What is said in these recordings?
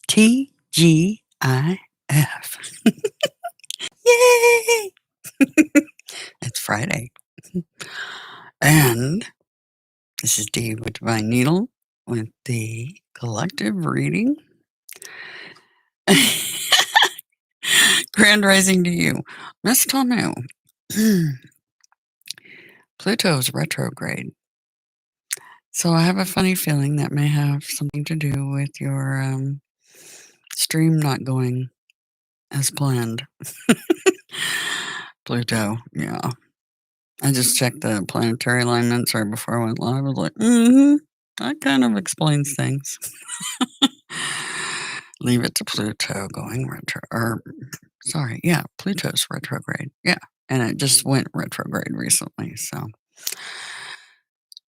TGIF. Yay! It's Friday. And this is Dave with Divine Needle with the collective reading. Grand rising to you. Miss Tomu. Pluto's retrograde. So I have a funny feeling that may have something to do with your stream not going as planned. Pluto, yeah. I just checked the planetary alignments right before I went live. I was like, that kind of explains things. Leave it to Pluto going retro. Pluto's retrograde. Yeah, and it just went retrograde recently. So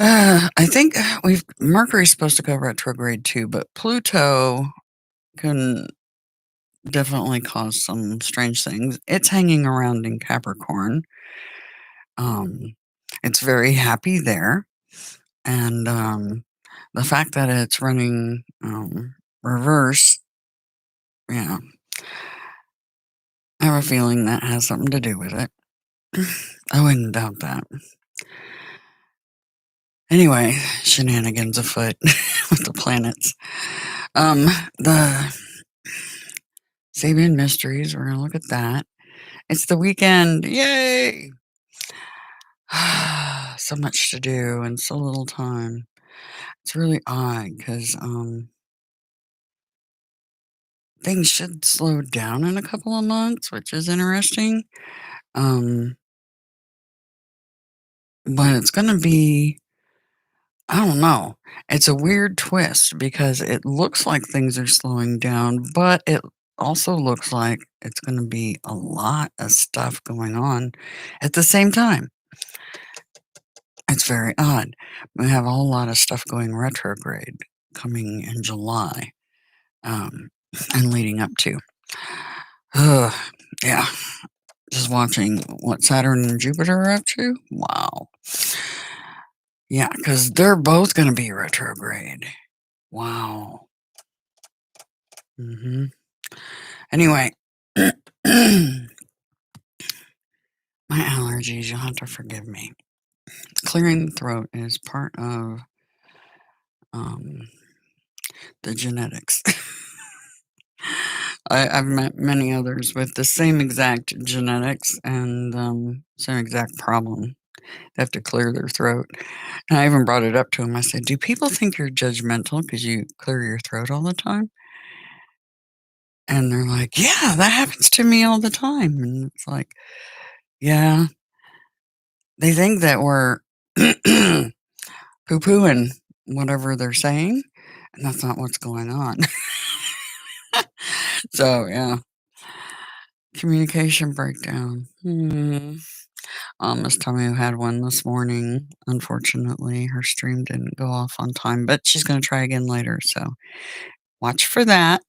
I think Mercury's supposed to go retrograde too, but Pluto can definitely cause some strange things. It's hanging around in Capricorn. It's very happy there. And the fact that it's running reverse, yeah, I have a feeling that has something to do with it. I wouldn't doubt that. Anyway, shenanigans afoot with the planets. The Sabian Mysteries, we're going to look at that. It's the weekend. Yay! So much to do and so little time. It's really odd because things should slow down in a couple of months, which is interesting. But it's going to be, I don't know. It's a weird twist because it looks like things are slowing down, but it also looks like it's going to be a lot of stuff going on at the same time. It's very odd. We have a whole lot of stuff going retrograde coming in July and leading up to. Yeah. Just watching what Saturn and Jupiter are up to. Wow. Yeah, because they're both going to be retrograde. Wow. Anyway, my allergies, you'll have to forgive me. Clearing the throat is part of the genetics. I've met many others with the same exact genetics and same exact problem. They have to clear their throat. And I even brought it up to them. I said, do people think you're judgmental because you clear your throat all the time? And they're like, yeah, that happens to me all the time. And it's like, yeah, they think that we're poo-pooing whatever they're saying, and that's not what's going on. So, yeah. Communication breakdown. Miss Tommy had one this morning. Unfortunately, her stream didn't go off on time, but she's going to try again later. So watch for that.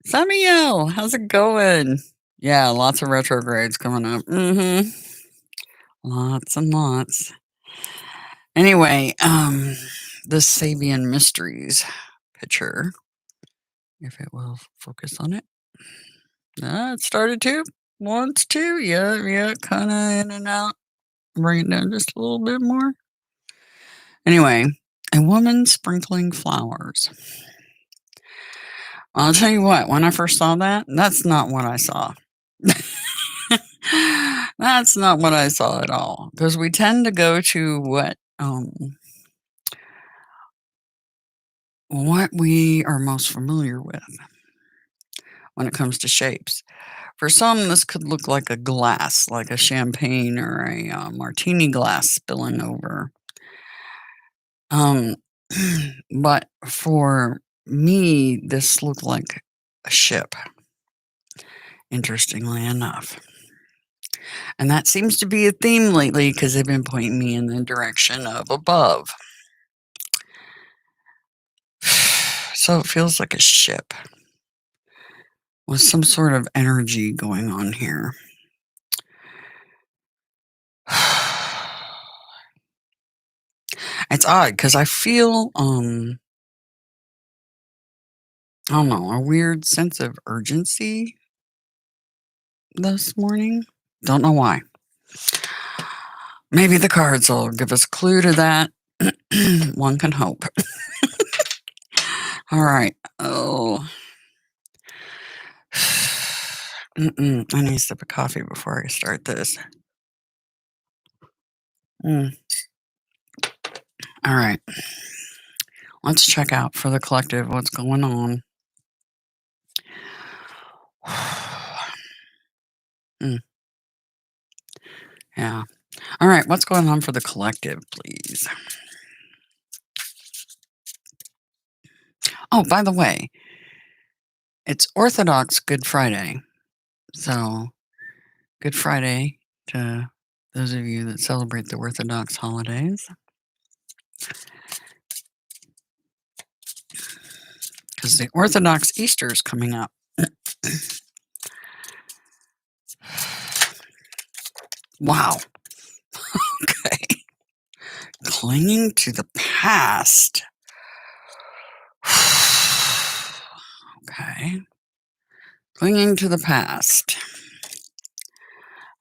Samuel, how's it going? Yeah, lots of retrogrades coming up. Lots and lots. Anyway, the Sabian Mysteries picture, if it will focus on it. It started to. Wants to. Yeah, kind of in and out. Bring it down just a little bit more. Anyway, a woman sprinkling flowers. I'll tell you what, when I first saw that, that's not what I saw. That's not what I saw at all. Because we tend to go to what we are most familiar with when it comes to shapes. For some, this could look like a glass, like a champagne or a martini glass spilling over. But for me, this looked like a ship, interestingly enough. And that seems to be a theme lately because they've been pointing me in the direction of above. So it feels like a ship with some sort of energy going on here. It's odd because I feel I don't know, a weird sense of urgency this morning. Don't know why. Maybe the cards will give us a clue to that. One can hope. All right. Oh. I need a sip of coffee before I start this. All right. Let's check out for the collective what's going on. Yeah. All right. What's going on for the collective, please? Oh, by the way, it's Orthodox Good Friday. So, Good Friday to those of you that celebrate the Orthodox holidays. Because the Orthodox Easter is coming up. Wow. Okay. Clinging to the past. Okay. Clinging to the past.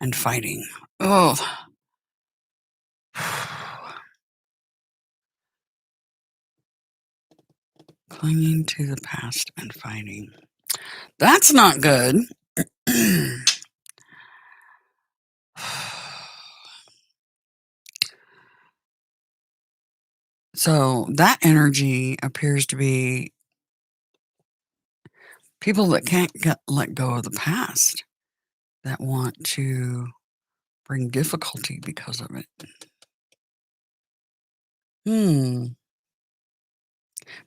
And fighting. Oh. Clinging to the past and fighting. That's not good. So that energy appears to be people that can't let go of the past, that want to bring difficulty because of it.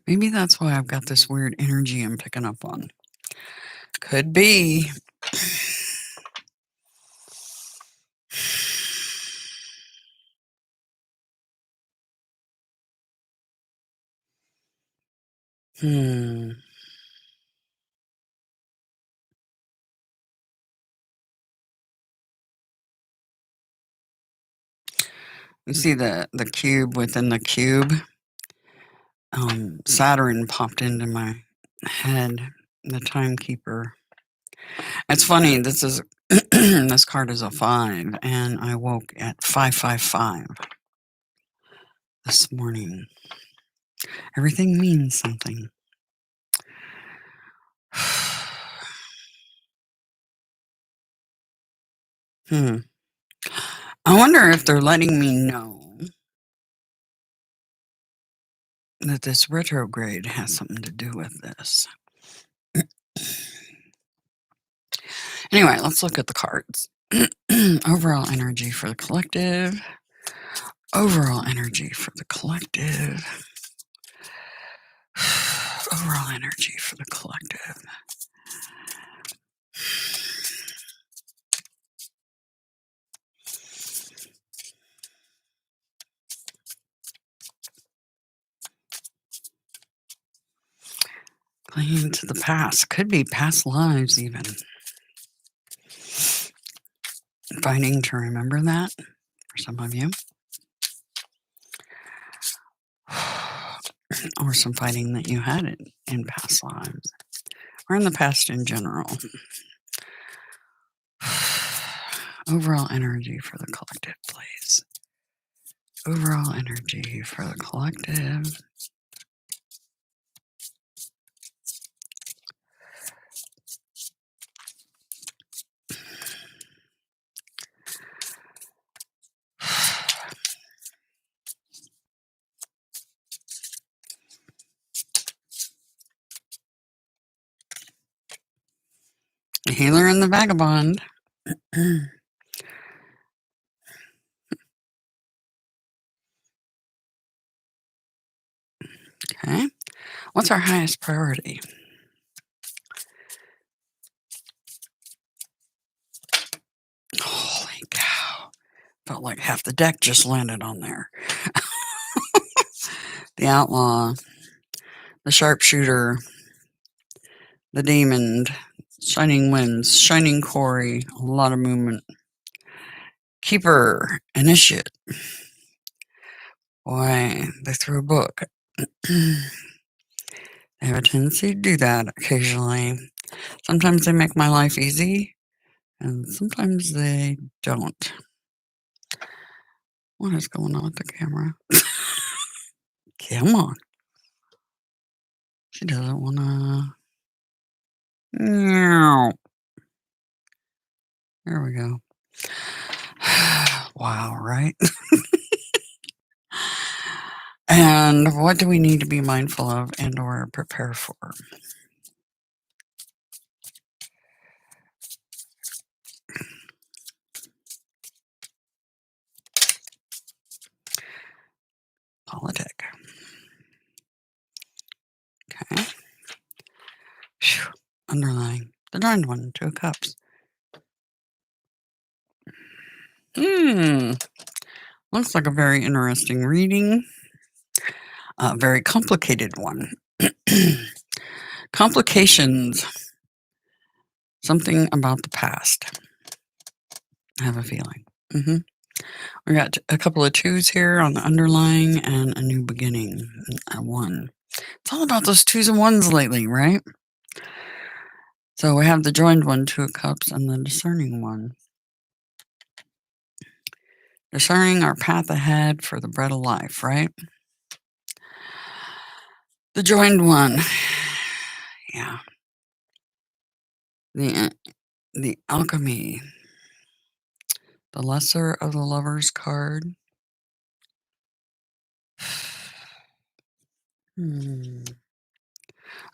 Maybe that's why I've got this weird energy I'm picking up on. Could be. You see the cube within the cube? Saturn popped into my head, the timekeeper. It's funny, this is this card is a 5, and I woke at 555 this morning. Everything means something. I wonder if they're letting me know that this retrograde has something to do with this. Anyway, let's look at the cards. Overall energy for the collective. Overall energy for the collective. Overall energy for the collective. Clinging to the past. Could be past lives, even. Fighting to remember that for some of you. Or some fighting that you had in past lives. Or in the past in general. Overall energy for the collective, please. Overall energy for the collective. The healer and the vagabond. Okay. What's our highest priority? Holy cow. Felt like half the deck just landed on there. The outlaw, the sharpshooter, the demon, shining winds, shining quarry, a lot of movement. Keeper, initiate. Boy, they threw a book. They have a tendency to do that occasionally. Sometimes they make my life easy, and sometimes they don't. What is going on with the camera? Come on. She doesn't wanna. Meow. There we go. Wow, right? And what do we need to be mindful of and or prepare for? Politic. Okay. Phew. Underlying. The darned one, 2 of cups. Looks like a very interesting reading. A very complicated one. Complications. Something about the past. I have a feeling. We got a couple of 2s here on the underlying and a new beginning. A 1. It's all about those 2s and 1s lately, right? So we have the joined one, 2 of cups, and the discerning one. Discerning our path ahead for the bread of life, right? The joined one. Yeah. The alchemy. The lesser of the lovers card.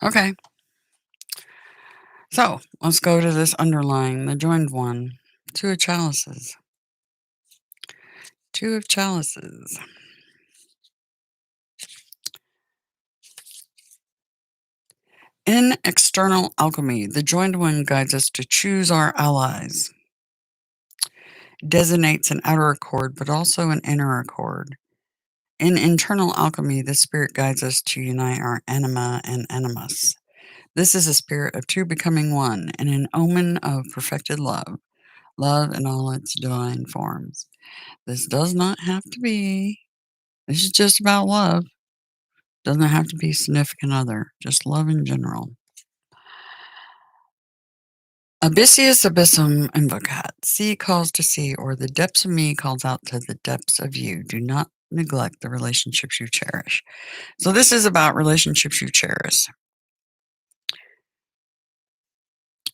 Okay. So let's go to this underlying, the joined one. 2 of chalices. 2 of chalices. In external alchemy, the joined one guides us to choose our allies. Designates an outer accord, but also an inner accord. In internal alchemy, the spirit guides us to unite our anima and animus. This is a spirit of 2 becoming 1 and an omen of perfected love. Love in all its divine forms. This does not have to be, this is just about love. Doesn't have to be significant other, just love in general. Abyssius abyssum invocat. Sea calls to sea, or the depths of me calls out to the depths of you. Do not neglect the relationships you cherish. So this is about relationships you cherish.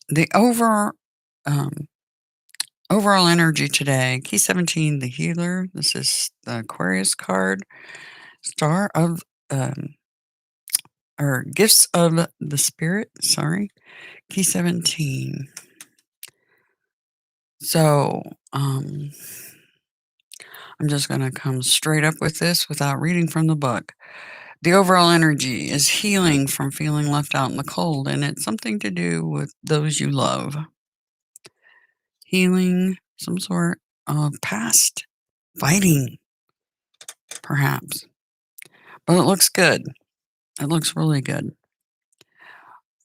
The overall energy today, key 17, the healer. This is the Aquarius card. Star of, or gifts of the spirit. Sorry. Key 17. So, I'm just going to come straight up with this without reading from the book. The overall energy is healing from feeling left out in the cold, and it's something to do with those you love. Healing, some sort of past fighting, perhaps. But it looks good. It looks really good.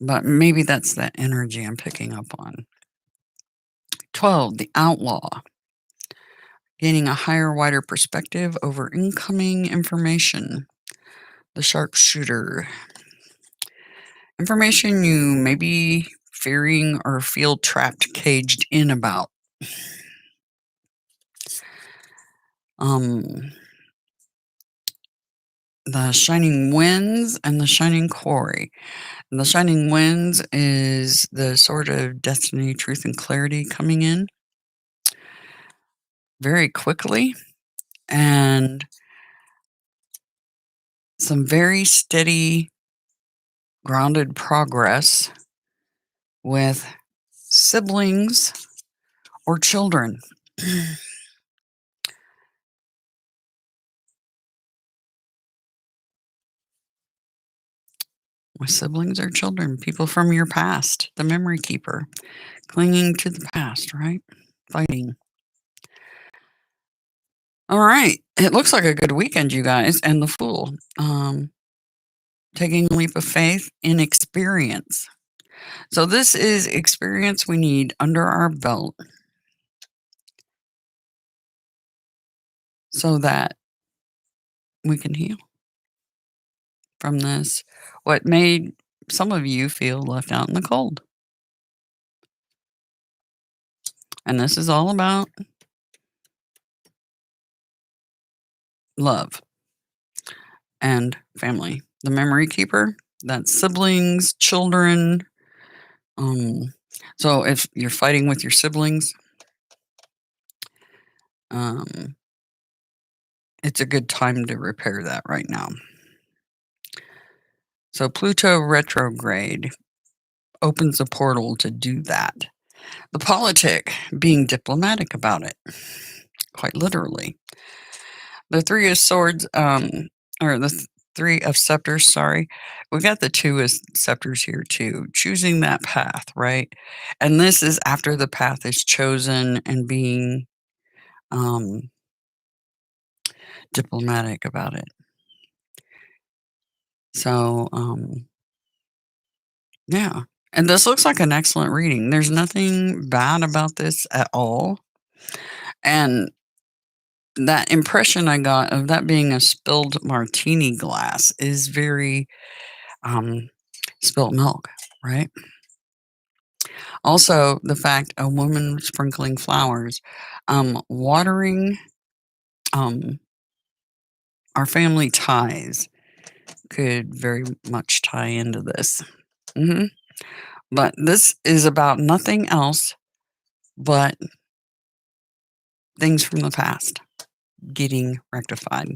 But maybe that's that energy I'm picking up on. 12, the outlaw. Gaining a higher, wider perspective over incoming information. The sharpshooter. Information you may be fearing or feel trapped, caged in about. The Shining Winds and the Shining Quarry. And the Shining Winds is the sort of destiny, truth, and clarity coming in very quickly, and some very steady, grounded progress with siblings or children. With siblings or children, people from your past, the memory keeper, clinging to the past, right? Fighting. All right. It looks like a good weekend, you guys, and the Fool. Taking a leap of faith in experience. So this is experience we need under our belt so that we can heal. from this? What made some of you feel left out in the cold? And this is all about love and family. The memory keeper, that's siblings, children. Um, so if you're fighting with your siblings, um, it's a good time to repair that right now. So Pluto retrograde opens a portal to do that. The politic, being diplomatic about it, quite literally. The Three of Swords, or the Three of Scepters, sorry. We got the Two of Scepters here too. Choosing that path, right? And this is after the path is chosen and being diplomatic about it. So, yeah. And this looks like an excellent reading. There's nothing bad about this at all. And that impression I got of that being a spilled martini glass is very spilt milk, right? Also, the fact a woman sprinkling flowers, watering our family ties could very much tie into this. hmm But this is about nothing else but things from the past getting rectified,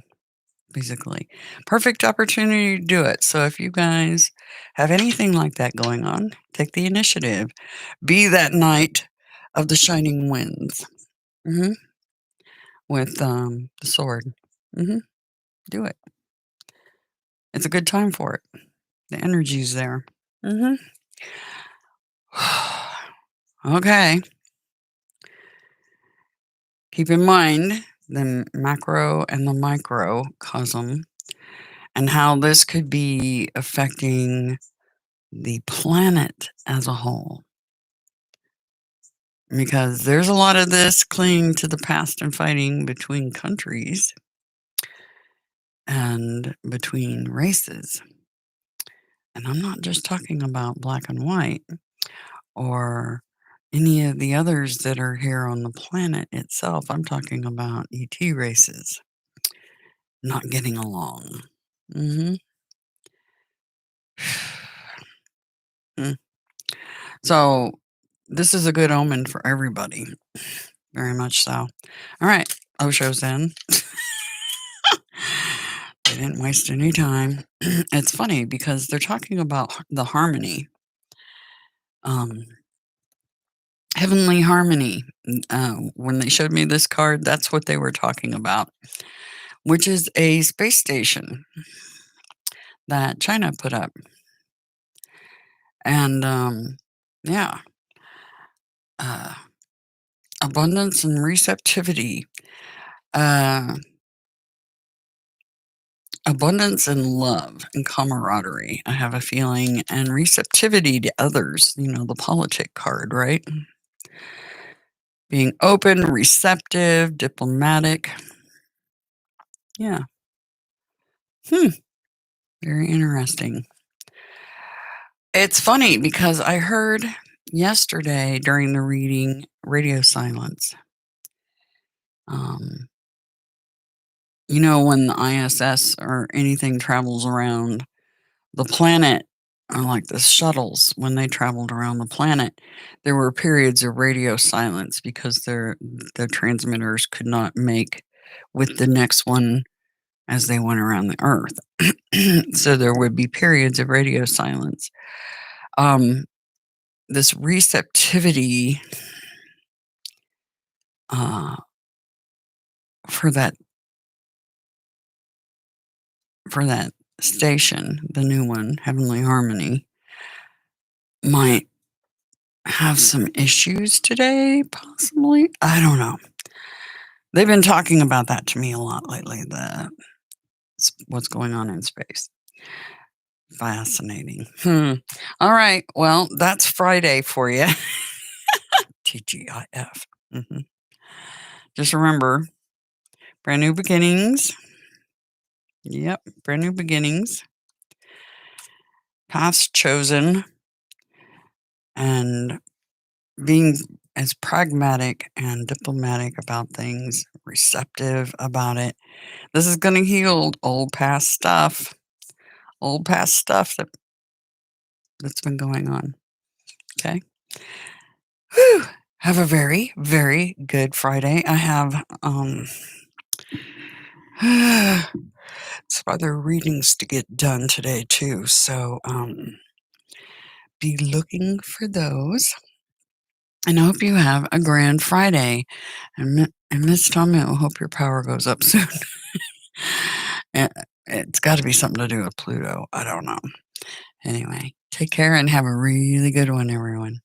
basically. Perfect opportunity to do it. So if you guys have anything like that going on, take the initiative. Be that knight of the shining winds. hmm With the sword. hmm Do it. It's a good time for it. The energy's there. hmm Okay. Keep in mind the macro and the microcosm and how this could be affecting the planet as a whole. Because there's a lot of this clinging to the past and fighting between countries and between races. And I'm not just talking about black and white or any of the others that are here on the planet itself. I'm talking about ET races not getting along. hmm So this is a good omen for everybody. Very much so. All right. Osho's in. They didn't waste any time. It's funny because they're talking about the harmony, um, heavenly harmony. When they showed me this card, that's what they were talking about, which is a space station that China put up. And yeah, uh, abundance and receptivity. Uh, Abundance and love and camaraderie, I have a feeling, and receptivity to others, the politic card, right? Being open, receptive, diplomatic. Yeah. Hmm. Very interesting. It's funny because I heard yesterday during the reading radio silence. Um, when the ISS or anything travels around the planet, or like the shuttles, when they traveled around the planet, there were periods of radio silence because their transmitters could not make with the next one as they went around the Earth. So there would be periods of radio silence. This receptivity uh, for that station, the new one, Heavenly Harmony, might have some issues today, possibly. I don't know. They've been talking about that to me a lot lately. What's going on in space. Fascinating. All right. Well, that's Friday for you. TGIF. Just remember, brand new beginnings. Yep, brand new beginnings. paths chosen, and being as pragmatic and diplomatic about things, receptive about it. This is gonna heal old past stuff that's been going on, okay? Whew! Have a very, very good Friday. I have, some other readings to get done today too, so, be looking for those. And I hope you have a grand Friday. And Miss Tommy, I hope your power goes up soon. Eh, it's gotta be something to do with Pluto. I don't know. Anyway, take care and have a really good one, everyone.